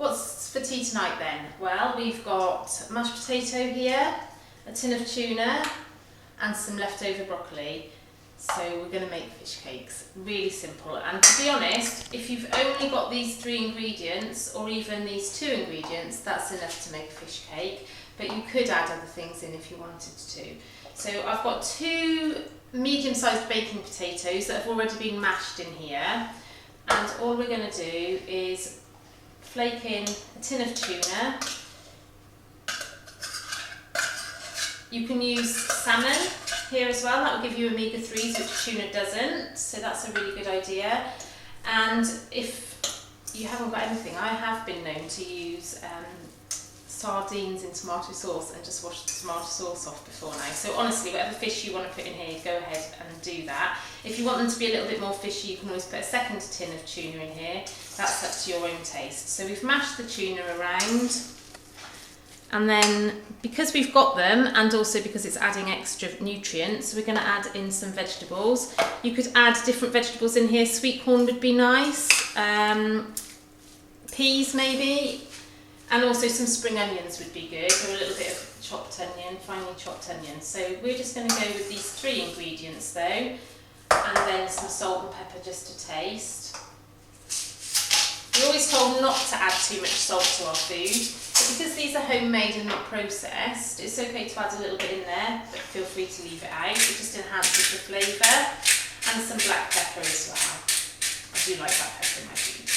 What's for tea tonight then? Well, we've got mashed potato here, a tin of tuna and some leftover broccoli. So we're going to make fish cakes. Really simple, and to be honest, if you've only got these 3 ingredients or even these 2 ingredients, that's enough to make a fish cake, but you could add other things in if you wanted to. So I've got 2 medium-sized baking potatoes that have already been mashed in here, and all we're going to do is flake in a tin of tuna. You can use salmon here as well, that will give you omega-3s, which tuna doesn't, so that's a really good idea. And if you haven't got anything, I have been known to use sardines in tomato sauce and just wash the tomato sauce off before now. So honestly, whatever fish you want to put in here, go ahead and do that. If you want them to be a little bit more fishy, you can always put a second tin of tuna in here. That's up to your own taste. So we've mashed the tuna around, and then because we've got them and also because it's adding extra nutrients, we're going to add in some vegetables. You could add different vegetables in here. Sweetcorn would be nice, peas maybe, and also some spring onions would be good, or a little bit of chopped onion, finely chopped onion. So we're just going to go with these 3 ingredients though, and then some salt and pepper just to taste. We're always told not to add too much salt to our food, but because these are homemade and not processed, it's okay to add a little bit in there, but feel free to leave it out. It just enhances the flavour. And some black pepper as well. I do like black pepper in my food.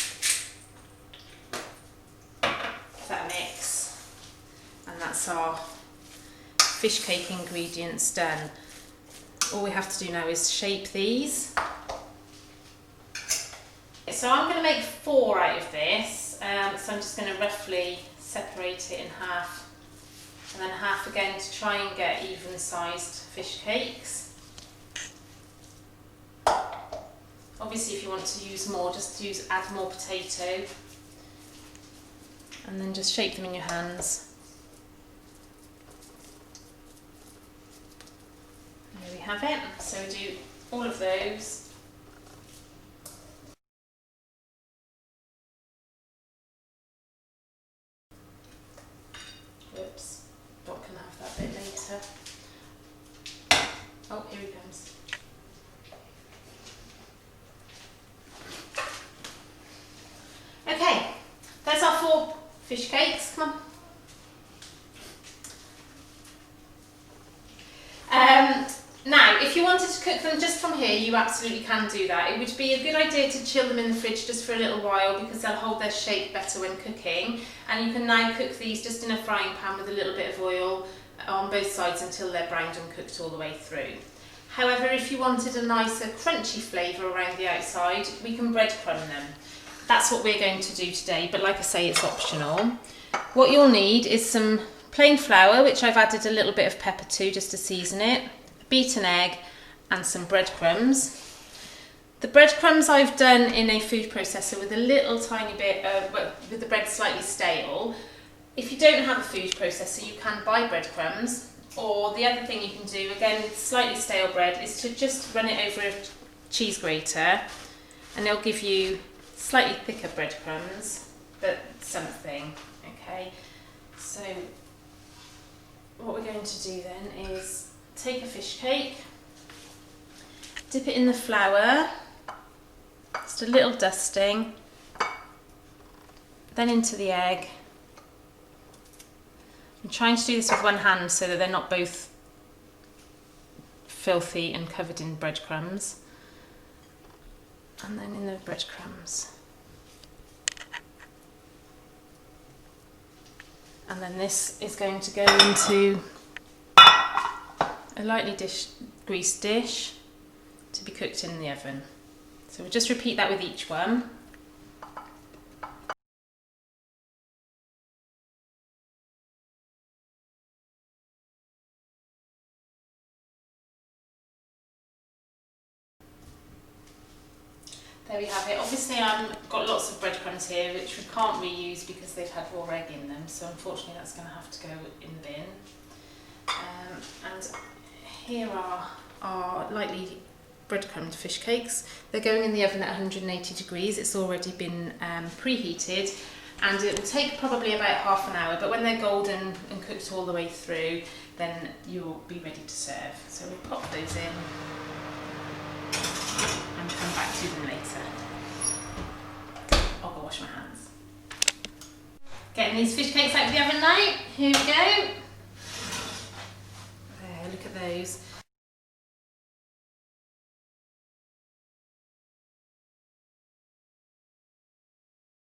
Give that a mix. And that's our fish cake ingredients done. All we have to do now is shape these. So I'm going to make 4 out of this, so I'm just going to roughly separate it in half and then half again to try and get even sized fish cakes. Obviously if you want to use more, just add more potato, and then just shape them in your hands. And there we have it. So we do all of those. Whoops, Doc can have that bit later. Oh, here he comes. Okay, there's our 4 fish cakes. Come on. Now, if you wanted to cook them just from here, you absolutely can do that. It would be a good idea to chill them in the fridge just for a little while because they'll hold their shape better when cooking. And you can now cook these just in a frying pan with a little bit of oil on both sides until they're browned and cooked all the way through. However, if you wanted a nicer crunchy flavour around the outside, we can breadcrumb them. That's what we're going to do today, but like I say, it's optional. What you'll need is some plain flour, which I've added a little bit of pepper to just to season it, a beaten egg and some breadcrumbs. The breadcrumbs I've done in a food processor with a little tiny bit of, with the bread slightly stale. If you don't have a food processor, you can buy breadcrumbs, or the other thing you can do, again with slightly stale bread, is to just run it over a cheese grater and it'll give you slightly thicker breadcrumbs, but something, okay? So what we're going to do then is take a fish cake, dip it in the flour, just a little dusting, then into the egg. I'm trying to do this with one hand so that they're not both filthy and covered in breadcrumbs. And then in the breadcrumbs. And then this is going to go into a lightly greased dish to be cooked in the oven. So we'll just repeat that with each one. There we have it. Obviously I've got lots of breadcrumbs here which we can't reuse because they've had raw egg in them, so unfortunately that's going to have to go in the bin. And here are our lightly breadcrumbed fish cakes. They're going in the oven at 180 degrees. It's already been preheated, and it will take probably about half an hour, but when they're golden and cooked all the way through, then you'll be ready to serve. So we'll pop those in and come back to them later. I'll go wash my hands. Getting these fish cakes out of the oven now. Here we go. There, look at those.